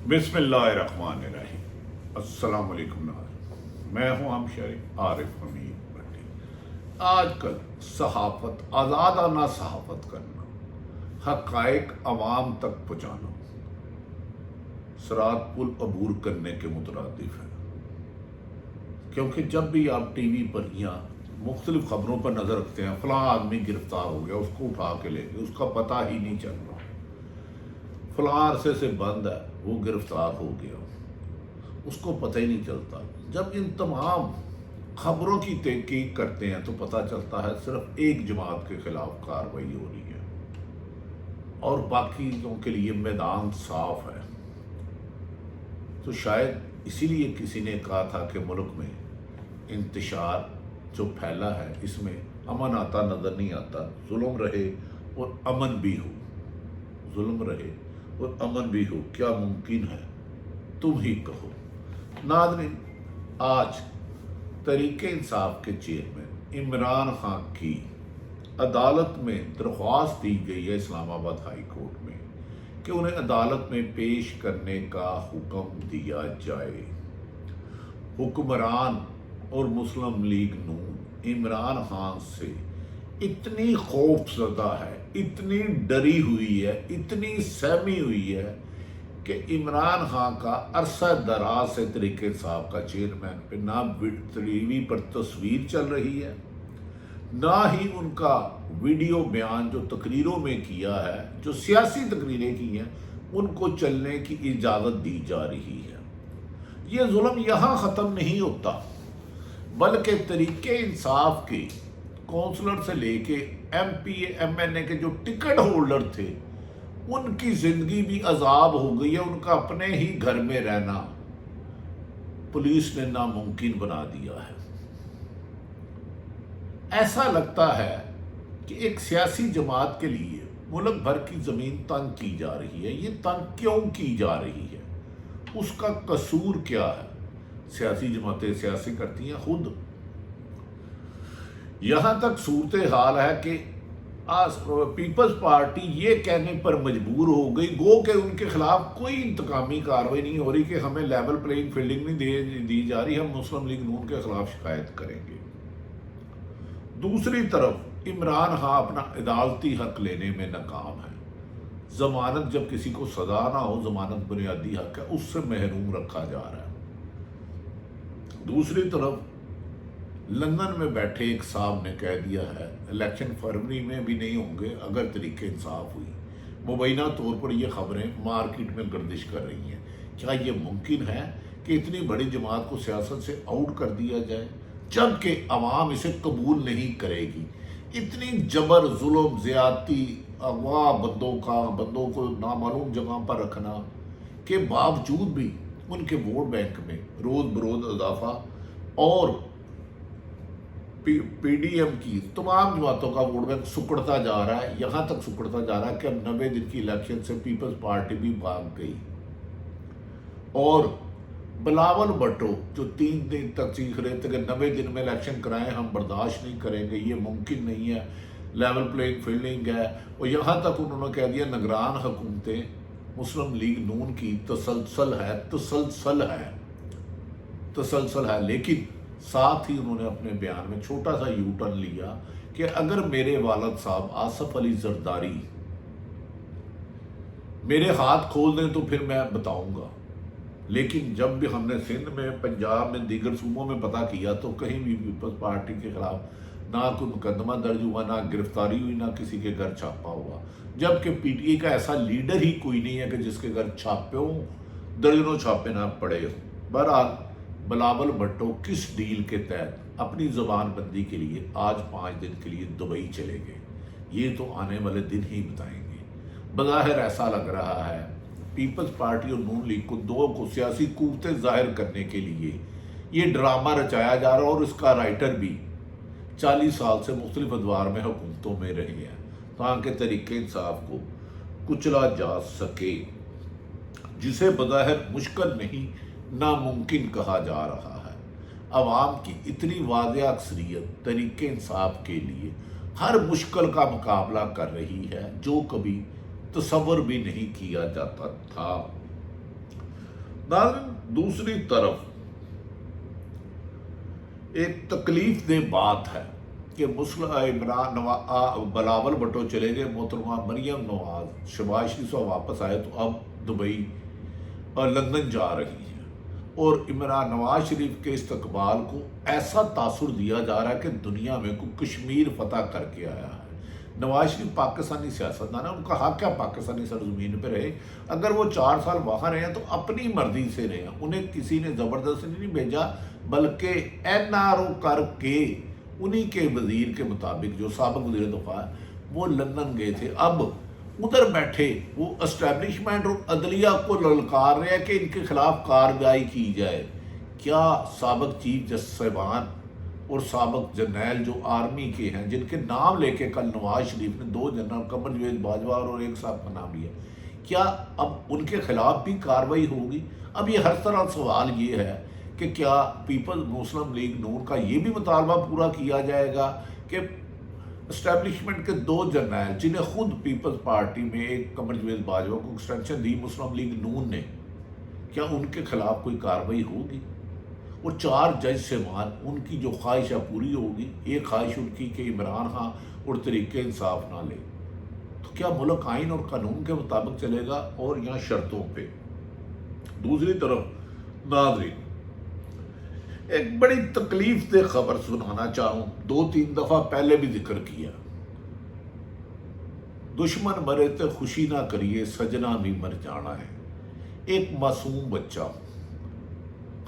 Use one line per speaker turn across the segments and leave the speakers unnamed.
बिस्मिल्लाहिर्रहमानिर्रहीम। अस्सलाम वालेकुम नाज़रीन, मैं हूँ हम शरीफ आरिफ हमीद भट्टी। आजकल सहाफ़त, आज़ादाना सहाफ़त करना, हक़ाइक़ अवाम तक पहुँचाना सिरात पुल अबूर करने के मुतरादिफ है। क्योंकि जब भी आप टीवी पर या मुख्तलिफ ख़बरों पर नज़र रखते हैं, फ़लाँ आदमी गिरफ़्तार हो गया, उसको उठा के ले गए, उसका पता ही नहीं चल रहा, फ़लाँ अरसे से बंद है, वो गिरफ़्तार हो गया, उसको पता ही नहीं चलता। जब इन तमाम खबरों की तहकीक करते हैं तो पता चलता है सिर्फ एक जमात के खिलाफ कार्रवाई हो रही है और बाकियों के लिए मैदान साफ है। तो शायद इसीलिए किसी ने कहा था कि मुल्क में इंतशार जो फैला है इसमें अमन आता नज़र नहीं आता। जुल्म रहे और अमन भी हो, जुल्म रहे और अमन भी हो, क्या मुमकिन है? तुम ही कहो। नाज़रीन, आज तहरीके इंसाफ के चेयरमैन इमरान खान की अदालत में दरख्वास्त दी गई है इस्लामाबाद हाई कोर्ट में कि उन्हें अदालत में पेश करने का हुक्म दिया जाए। हुक्मरान और मुस्लिम लीग नून इमरान खान से इतनी खौफज़दा है, इतनी डरी हुई है, इतनी सहमी हुई है कि इमरान खान का अरसा दराज से तहरीके इंसाफ का चेयरमैन पे ना टीवी पर तस्वीर चल रही है, ना ही उनका वीडियो बयान जो तकरीरों में किया है, जो सियासी तकरीरें की हैं, उनको चलने की इजाज़त दी जा रही है। ये जुल्म यहाँ ख़त्म नहीं होता, बल्कि तहरीके इंसाफ के कौंसलर से लेके MP MNA के जो टिकट होल्डर थे उनकी ज़िंदगी भी अजाब हो गई है। उनका अपने ही घर में रहना पुलिस ने नामुमकिन बना दिया है। ऐसा लगता है कि एक सियासी जमात के लिए मुल्क भर की ज़मीन तंग की जा रही है। ये तंग क्यों की जा रही है? उसका कसूर क्या है? सियासी जमातें सियासी करती हैं खुद। यहाँ तक सूरत हाल है कि आज पीपल्स पार्टी ये कहने पर मजबूर हो गई गो कि उनके खिलाफ कोई इंतकामी कार्रवाई नहीं हो रही कि हमें लेवल प्लेइंग फील्डिंग नहीं दी जा रही, हम मुस्लिम लीग नून के खिलाफ शिकायत करेंगे। दूसरी तरफ इमरान खान अपना अदालती हक लेने में नाकाम है। जमानत, जब किसी को सजा ना हो, जमानत बुनियादी हक है, उससे महरूम रखा जा रहा है। दूसरी तरफ लंदन में बैठे एक साहब ने कह दिया है इलेक्शन फरवरी में भी नहीं होंगे अगर तहरीके इंसाफ हुई। मुबैना तौर पर ये खबरें मार्केट में गर्दिश कर रही हैं। क्या ये मुमकिन है कि इतनी बड़ी जमात को सियासत से आउट कर दिया जाए जबकि अवाम इसे कबूल नहीं करेगी? इतनी जबर, जुल्म, ज़्यादती, अगवा, बंदों को नामालूम जगह पर रखना के बावजूद भी उनके वोट बैंक में रोज़ बरोज़ इजाफा और PDM की तमाम जमातों का वोट बैंक सुकड़ता जा रहा है। यहाँ तक सुकड़ता जा रहा है कि अब 90 दिन की इलेक्शन से पीपल्स पार्टी भी भाग गई और बिलावल भुट्टो जो 3 दिन तक चीख रहे थे कि 90 दिन में इलेक्शन कराएं, हम बर्दाश्त नहीं करेंगे, ये मुमकिन नहीं है, लेवल प्लेइंग फील्डिंग है। और यहाँ तक उन्होंने कह दिया निगरान हुकूमतें मुस्लिम लीग नून की तसलसल है। लेकिन साथ ही उन्होंने अपने बयान में छोटा सा यू टर्न लिया कि अगर मेरे वालिद साहब आसफ अली जरदारी मेरे हाथ खोल दें तो फिर मैं बताऊंगा। लेकिन जब भी हमने सिंध में, पंजाब में, दीगर सूबों में पता किया तो कहीं भी पीपल्स पार्टी के खिलाफ ना कोई मुकदमा दर्ज हुआ, ना गिरफ्तारी हुई, ना किसी के घर छापा हुआ। जबकि PTI का ऐसा लीडर ही कोई नहीं है कि जिसके घर छापे हों, दर्जनों छापे ना पड़े हों। बहरहाल बिलावल भुट्टो किस डील के तहत अपनी ज़बान बंदी के लिए आज 5 दिन के लिए दुबई चले गए, ये तो आने वाले दिन ही बताएंगे। बज़ाहिर ऐसा लग रहा है पीपल्स पार्टी और नून लीग को सियासी कुव्वतें जाहिर करने के लिए ये ड्रामा रचाया जा रहा है और इसका राइटर भी 40 साल से मुख्तलिफ अदवार में हुकूमतों में रहे हैं ताकि तहरीके इंसाफ को कुचला जा सके, जिसे बज़ाहिर मुश्किल नहीं नामुमकिन कहा जा रहा है। अवाम की इतनी वाज़ेह अक्सरियत तहरीके इंसाफ के लिए हर मुश्किल का मुकाबला कर रही है जो कभी तसव्वुर भी नहीं किया जाता था। नाज़रीन, दूसरी तरफ एक तकलीफ दह बात है कि बिलावल भुट्टो चले गए, मोहतरमा मरियम नवाज शहबाज शरीफ साहब वापस आए तो अब दुबई और लंदन जा रही है, और इमरान नवाज शरीफ के इस्तकबाल को ऐसा तासुर दिया जा रहा है कि दुनिया में कोई कश्मीर फतह करके आया है। नवाज शरीफ पाकिस्तानी सियासतदान है, उनका हक क्या पाकिस्तानी सरजमीन पर रहे। अगर वो 4 साल वहाँ रहे हैं तो अपनी मर्जी से रहे हैं, उन्हें किसी ने ज़बरदस्ती नहीं भेजा, बल्कि NRO करके उन्हीं के वज़ीर के मुताबिक जो साबिक़ वज़ीर दफ़ा है वो लंदन गए थे। अब उधर बैठे वो एस्टैब्लिशमेंट और अदलिया को ललकार रहे हैं कि इनके खिलाफ कार्रवाई की जाए। क्या साबिक़ चीफ जस्टिस साहिबान और साबिक़ जर्नैल जो आर्मी के हैं, जिनके नाम लेके कल नवाज शरीफ ने 2 जनरल कमर जवेद बाजवा और एक साहब का नाम लिया, क्या अब उनके खिलाफ भी कार्रवाई होगी? अब ये हर तरह सवाल ये है कि क्या पीपल्स मुस्लिम लीग नून का ये भी मुतालबा पूरा किया जाएगा कि एस्टैब्लिशमेंट के 2 जर्नैल जिन्हें खुद पीपल्स पार्टी में एक कमर जवेद बाजवा को एक्सटेंशन दी मुस्लिम लीग नून ने, क्या उनके खिलाफ कोई कार्रवाई होगी? वो 4 जज साहिबान, उनकी जो ख्वाहिश है पूरी होगी। एक ख्वाहिश उनकी कि इमरान खान और तरीके इंसाफ ना ले, तो क्या मुल्क आइन और कानून के मुताबिक चलेगा और यहाँ शर्तों पे? दूसरी तरफ नाज़रीन, एक बड़ी तकलीफ दे खबर सुनाना चाहूँ, 2-3 दफ़ा पहले भी जिक्र किया। दुश्मन मरे तो खुशी ना करिए, सजना भी मर जाना है। एक मासूम बच्चा,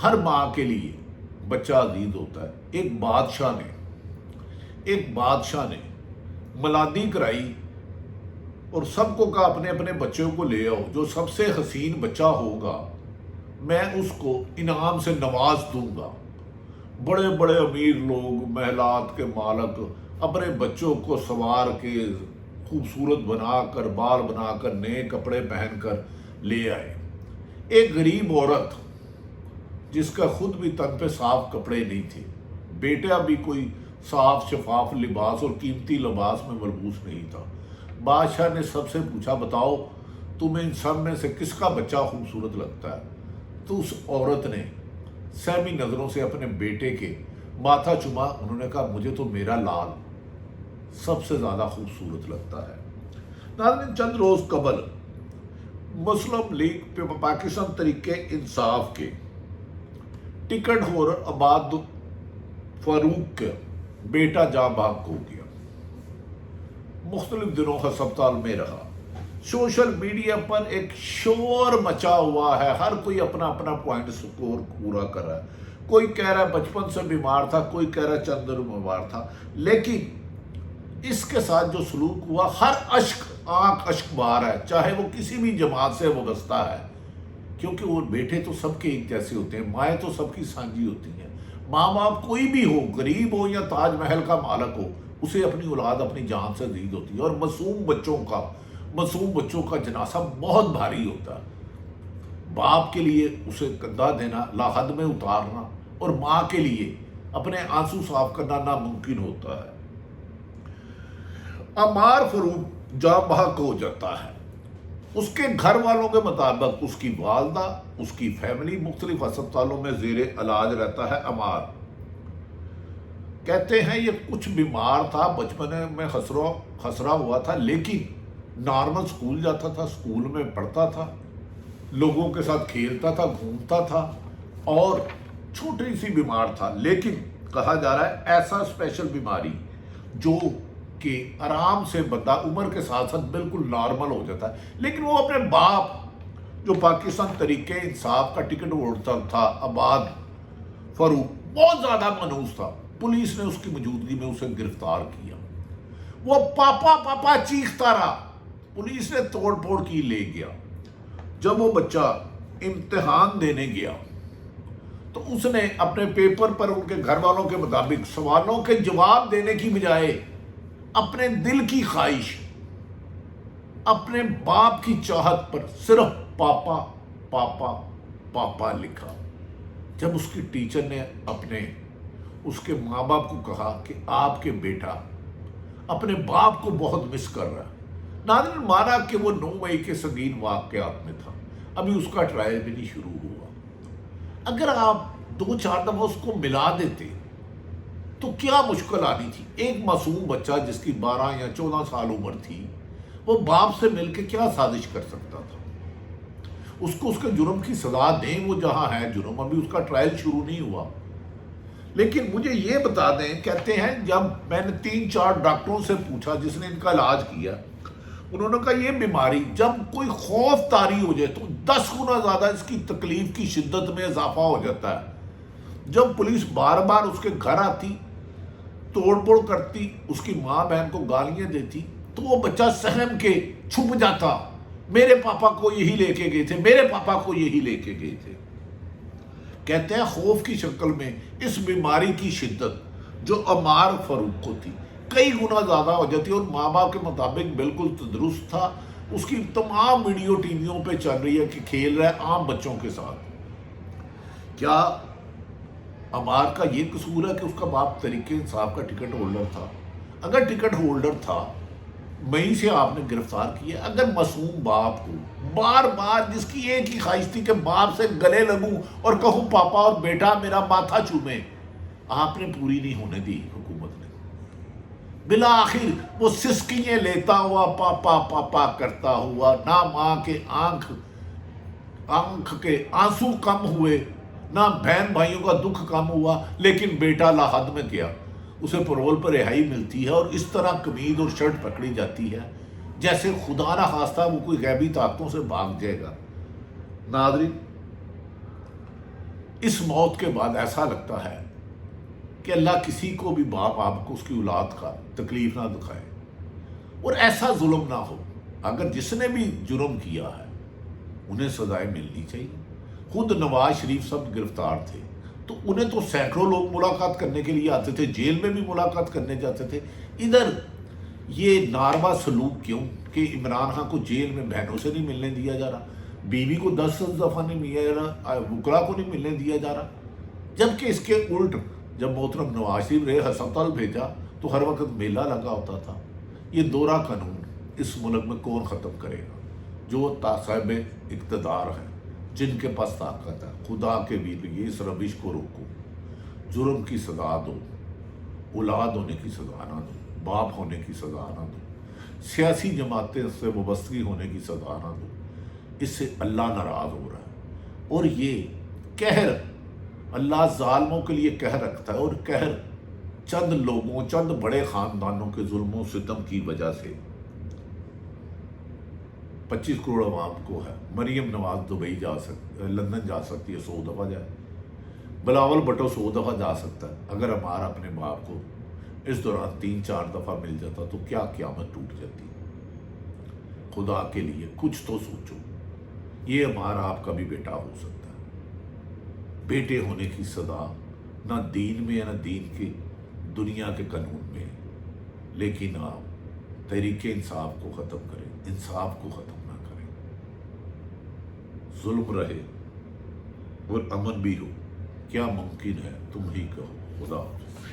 हर माँ के लिए बच्चा अजीज होता है। एक बादशाह ने मलादी कराई और सबको कहा अपने अपने बच्चों को ले आओ, जो सबसे हसीन बच्चा होगा मैं उसको इनाम से नवाज दूंगा। बड़े बड़े अमीर लोग, महलात के मालक अपने बच्चों को सवार के खूबसूरत बनाकर, बाल बनाकर, नए कपड़े पहनकर ले आए। एक गरीब औरत जिसका खुद भी तन पे साफ कपड़े नहीं थे, बेटा भी कोई साफ शफाफ लिबास और कीमती लिबास में मलबूस नहीं था, बादशाह ने सबसे पूछा, बताओ तुम्हें इन सब में से किसका बच्चा खूबसूरत लगता है? तो उस औरत ने सहमी नज़रों से अपने बेटे के माथा चुमा। उन्होंने कहा, मुझे तो मेरा लाल सबसे ज़्यादा खूबसूरत लगता है। नाज़रीन, चंद रोज़ कबल मुस्लिम लीग पाकिस्तान तरीके इंसाफ के टिकट होल्डर अबाद फारूक का बेटा जाँ बाग हो गया, मुख्तलिफ दिनों अस्पताल में रहा। सोशल मीडिया पर एक शोर मचा हुआ है, हर कोई अपना अपना पॉइंट स्कोर पूरा कर रहा है। कोई कह रहा है बचपन से बीमार था, कोई कह रहा है चंद दिन बीमार था, लेकिन इसके साथ जो सलूक हुआ, हर आंख अश्क बहा रहा है, चाहे वो किसी भी जमात से वाबस्ता है, क्योंकि वो बेटे तो सबके एक जैसे होते हैं, माएँ तो सबकी सांझी होती हैं। माँ बाप कोई भी हो, गरीब हो या ताजमहल का मालक हो, उसे अपनी औलाद अपनी जान से अजीज होती है। और मासूम बच्चों का जनासा बहुत भारी होता है। बाप के लिए उसे कंधा देना, लाहद में उतारना, और माँ के लिए अपने आंसू साफ करना नामुमकिन होता है। अमार फरूक जाँ बहक हो जाता है। उसके घर वालों के मुताबिक उसकी वालदा, उसकी फैमिली मुख्तलिफ अस्पतालों में ज़ेरे इलाज रहता है। अमार कहते हैं ये कुछ बीमार था, बचपन में खसरा हुआ था, लेकिन नॉर्मल स्कूल जाता था, स्कूल में पढ़ता था, लोगों के साथ खेलता था, घूमता था, और छोटी सी बीमार था। लेकिन कहा जा रहा है ऐसा स्पेशल बीमारी जो कि आराम से बंदा उम्र के साथ साथ बिल्कुल नॉर्मल हो जाता है। लेकिन वो अपने बाप, जो पाकिस्तान तरीके इंसाफ का टिकट होल्डर था, अबाद फारूक, बहुत ज़्यादा मनहूस था। पुलिस ने उसकी मौजूदगी में उसे गिरफ्तार किया। वो पापा पापा चीखता रहा, पुलिस ने तोड़ फोड़ की ले गया। जब वो बच्चा इम्तिहान देने गया तो उसने अपने पेपर पर उनके घर वालों के मुताबिक सवालों के जवाब देने की बजाय अपने दिल की ख्वाहिश, अपने बाप की चाहत पर सिर्फ पापा पापा पापा लिखा। जब उसकी टीचर ने उसके माँ बाप को कहा कि आपके बेटा अपने बाप को बहुत मिस कर रहा है, नाज़रीन, माना कि वो 9 मई के संगीन वाक़यात में था। ابھی اس کا ٹرائل بھی نہیں شروع ہوا. اگر آپ 2-4 دفعہ اس کو ملا دیتے تو کیا مشکل آنی تھی؟ ایک معصوم بچہ جس کی 12 یا 14 سال عمر تھی، وہ باپ سے مل کے کیا سازش کر سکتا تھا؟ اس کو اس کے جرم کی سزا دیں، وہ جہاں ہے جرم، ابھی اس کا ٹرائل شروع نہیں ہوا. لیکن مجھے یہ بتا دیں، کہتے ہیں جب میں نے 3-4 ڈاکٹروں سے پوچھا جس نے ان کا علاج کیا، انہوں نے کہا یہ بیماری جب کوئی خوف طاری ہو جائے تو 10 گنا زیادہ اس کی تکلیف کی شدت میں اضافہ ہو جاتا ہے. جب پولیس بار بار اس کے گھر آتی، توڑ پھوڑ کرتی، اس کی ماں بہن کو گالیاں دیتی، تو وہ بچہ سہم کے چھپ جاتا. میرے پاپا کو یہی لے کے گئے تھے، میرے پاپا کو یہی لے کے گئے تھے. کہتے ہیں خوف کی شکل میں اس بیماری کی شدت جو عمار فاروق کو تھی کئی گنا زیادہ ہو جاتی، اور ماں باپ کے مطابق بالکل تندرست تھا. اس کی تمام ویڈیو ٹی ویوں پہ چل رہی ہے کہ کھیل رہا ہے عام بچوں کے ساتھ. کیا عمار کا یہ قصور ہے کہ اس کا باپ تحریک انصاف کا ٹکٹ ہولڈر تھا؟ اگر ٹکٹ ہولڈر تھا، وہیں سے آپ نے گرفتار کیا. اگر معصوم باپ کو بار بار، جس کی ایک ہی خواہش تھی کہ باپ سے گلے لگوں اور کہوں پاپا اور بیٹا میرا ماتھا چومے، آپ نے پوری نہیں ہونے دی حکومت نے. بالآخر وہ سسکیاں لیتا ہوا پاپا پاپا کرتا ہوا، نہ ماں کے آنکھ کے آنسو کم ہوئے، نہ بہن بھائیوں کا دکھ کم ہوا، لیکن بیٹا لاحد میں گیا. اسے پرول پر رہائی ملتی ہے اور اس طرح قمید اور شرٹ پکڑی جاتی ہے جیسے خدا نہ خواستہ وہ کوئی غیبی طاقتوں سے بھاگ جائے گا. ناظرین، اس موت کے بعد ایسا لگتا ہے کہ اللہ کسی کو بھی باپ آپ کو اس کی اولاد کا تکلیف نہ دکھائے اور ایسا ظلم نہ ہو. اگر جس نے بھی جرم کیا ہے انہیں سزائیں ملنی چاہیے. خود نواز شریف صاحب گرفتار تھے تو انہیں تو سینکڑوں لوگ ملاقات کرنے کے لیے آتے تھے، جیل میں بھی ملاقات کرنے جاتے تھے. ادھر یہ ناروا سلوک کیوں کہ عمران خان کو جیل میں بہنوں سے نہیں ملنے دیا جا رہا، بیوی کو 10 دفعہ نہیں ملنے جا رہا، وکلا کو نہیں ملنے دیا جا رہا، جبکہ اس کے الٹ جب محترم نواز شریف رہے ہسپتال بھیجا تو ہر وقت میلہ لگا ہوتا تھا. یہ دورہ قانون اس ملک میں کون ختم کرے گا؟ جو صاحب اقتدار ہے، جن کے پاس طاقت ہے، خدا کے بھی لیے اس روش کو روکو. جرم کی سزا دو، اولاد ہونے کی سزا نہ دو، باپ ہونے کی سزا نہ دو، سیاسی جماعتیں سے وابستگی ہونے کی سزا نہ دو. اس سے اللہ ناراض ہو رہا ہے، اور یہ قہر اللہ ظالموں کے لیے قہر رکھتا ہے، اور قہر چند لوگوں، چند بڑے خاندانوں کے ظلم و ستم کی وجہ سے 25 کروڑ عوام کو ہے. مریم نواز دبئی جا سکتی، لندن جا سکتی ہے، 100 دفعہ جائے. بلاول بھٹو 100 دفعہ جا سکتا ہے. اگر ہمارا اپنے باپ کو اس دوران 3-4 دفعہ مل جاتا تو کیا قیامت ٹوٹ جاتی. خدا کے لیے کچھ تو سوچو. یہ ہمارا آپ کا بھی بیٹا ہو سکتا ہے. بیٹے ہونے کی سزا نہ دین میں ہے نہ دین کے دنیا کے قانون میں ہے. لیکن آپ تحریک انصاف کو ختم کریں، انصاف کو ختم نہ کریں. ظلم رہے اور امن بھی ہو، کیا ممکن ہے؟ تم ہی کہو. خدا حافظ.